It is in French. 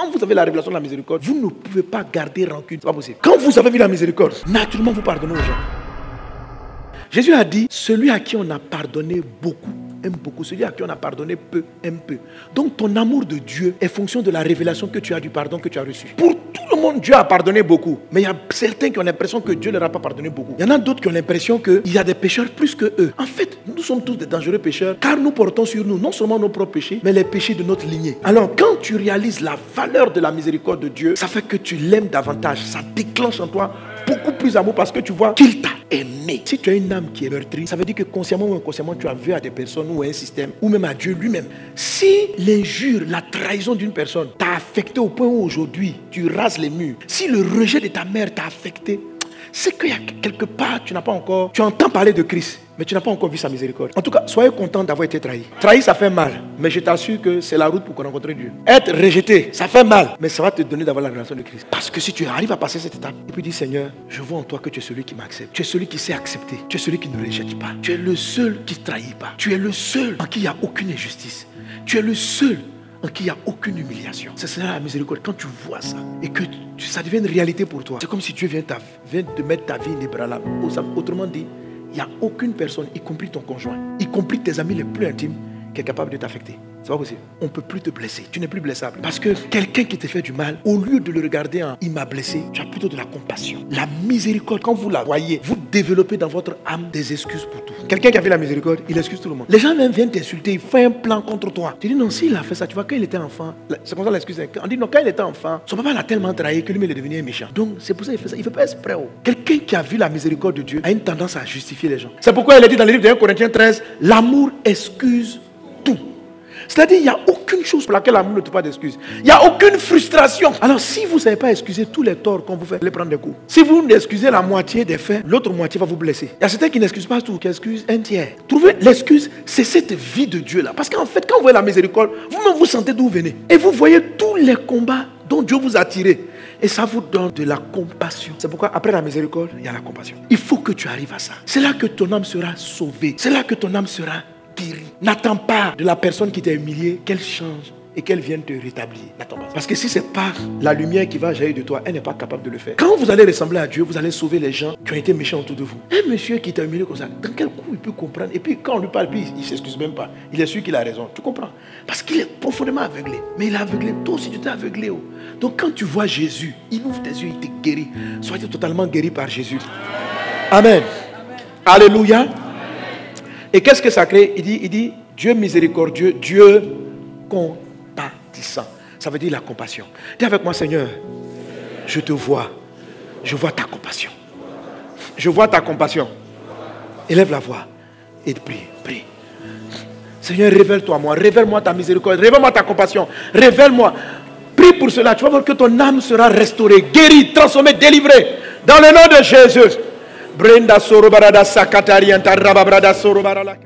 Quand vous avez la révélation de la miséricorde, vous ne pouvez pas garder rancune. C'est pas possible. Quand vous avez vu la miséricorde, naturellement vous pardonnez aux gens. Jésus a dit, celui à qui on a pardonné beaucoup, aime beaucoup. Celui à qui on a pardonné peu, aime peu. Donc ton amour de Dieu est fonction de la révélation que tu as du pardon que tu as reçu. Pour tout le monde, Dieu a pardonné beaucoup. Mais il y a certains qui ont l'impression que Dieu ne leur a pas pardonné beaucoup. Il y en a d'autres qui ont l'impression qu'il y a des pécheurs plus que eux. En fait, nous sommes tous des dangereux pécheurs, car nous portons sur nous non seulement nos propres péchés, mais les péchés de notre lignée. Alors quand tu réalises la valeur de la miséricorde de Dieu, ça fait que tu l'aimes davantage. Ça déclenche en toi beaucoup plus d'amour parce que tu vois qu'il t'a aimé. Si tu as une âme qui est meurtrie, ça veut dire que consciemment ou inconsciemment, tu as vu à des personnes ou à un système, ou même à Dieu lui-même. Si l'injure, la trahison d'une personne t'a affecté au point où aujourd'hui, tu rases les murs, si le rejet de ta mère t'a affecté, c'est qu'il y a quelque part, tu entends parler de Christ, mais tu n'as pas encore vu sa miséricorde. En tout cas, soyez content d'avoir été trahi. Trahi, ça fait mal, mais je t'assure que c'est la route pour rencontrer Dieu. Être rejeté, ça fait mal, mais ça va te donner d'avoir la relation de Christ. Parce que si tu arrives à passer cette étape, et puis dis, Seigneur, je vois en toi que tu es celui qui m'accepte. Tu es celui qui sait accepter. Tu es celui qui ne rejette pas. Tu es le seul qui ne trahit pas. Tu es le seul en qui il n'y a aucune injustice. Tu es le seul en qui il n'y a aucune humiliation. C'est ça la miséricorde. Quand tu vois ça et que ça devient une réalité pour toi, c'est comme si Dieu vient te mettre ta vie inébranlable. Autrement dit, il n'y a aucune personne, y compris ton conjoint, y compris tes amis les plus intimes, qui est capable de t'affecter. C'est pas possible. On ne peut plus te blesser. Tu n'es plus blessable. Parce que quelqu'un qui te fait du mal, au lieu de le regarder en il m'a blessé, tu as plutôt de la compassion. La miséricorde, quand vous la voyez, vous développez dans votre âme des excuses pour tout. Quelqu'un qui a fait la miséricorde, il excuse tout le monde. Les gens même viennent t'insulter, ils font un plan contre toi. Tu dis non, s'il a fait ça, tu vois, quand il était enfant, c'est comme ça l'excuse. On dit non, quand il était enfant, son papa l'a tellement trahi que lui, il est devenu un méchant. Donc c'est pour ça qu'il fait ça. Il ne fait pas exprès. Quelqu'un qui a vu la miséricorde de Dieu a une tendance à justifier les gens. C'est pourquoi il est dit dans le livre de 1 Corinthiens 13, l'amour excuse tout. C'est-à-dire, il n'y a aucune chose pour laquelle l'amour ne trouve pas d'excuse. Il n'y a aucune frustration. Alors, si vous ne savez pas excuser tous les torts qu'on vous fait, allez prendre des coups. Si vous n'excusez la moitié des faits, l'autre moitié va vous blesser. Il y a certains qui n'excusent pas tout, qui excusent un tiers. Trouvez l'excuse, c'est cette vie de Dieu-là. Parce qu'en fait, quand vous voyez la miséricorde, vous-même vous sentez d'où vous venez. Et vous voyez tous les combats dont Dieu vous a tiré. Et ça vous donne de la compassion. C'est pourquoi après la miséricorde, il y a la compassion. Il faut que tu arrives à ça. C'est là que ton âme sera sauvée. C'est là que ton âme sera guérie. N'attends pas de la personne qui t'a humilié qu'elle change et qu'elle vienne te rétablir. N'attends pas. Parce que si c'est pas la lumière qui va jaillir de toi, elle n'est pas capable de le faire. Quand vous allez ressembler à Dieu, vous allez sauver les gens qui ont été méchants autour de vous. Un monsieur qui t'a humilié comme ça, dans quel coup il peut comprendre? Et puis quand on lui parle, puis il ne s'excuse même pas. Il est sûr qu'il a raison. Tu comprends? Parce qu'il est profondément aveuglé. Mais il est aveuglé. Toi aussi tu t'es aveuglé. Donc quand tu vois Jésus, il ouvre tes yeux, il te guérit. Soyez totalement guéri par Jésus. Amen. Alléluia. Et qu'est-ce que ça crée? Il dit Dieu miséricordieux, Dieu compatissant. Ça veut dire la compassion. Dis avec moi, Seigneur, je te vois. Je vois ta compassion. Je vois ta compassion. Élève la voix et prie. Seigneur, révèle-toi à moi. Révèle-moi ta miséricorde. Révèle-moi ta compassion. Révèle-moi. Prie pour cela. Tu vas voir que ton âme sera restaurée, guérie, transformée, délivrée. Dans le nom de Jésus. Brenda Soro Barada Sakatari Anta Rababrada Soro Barala.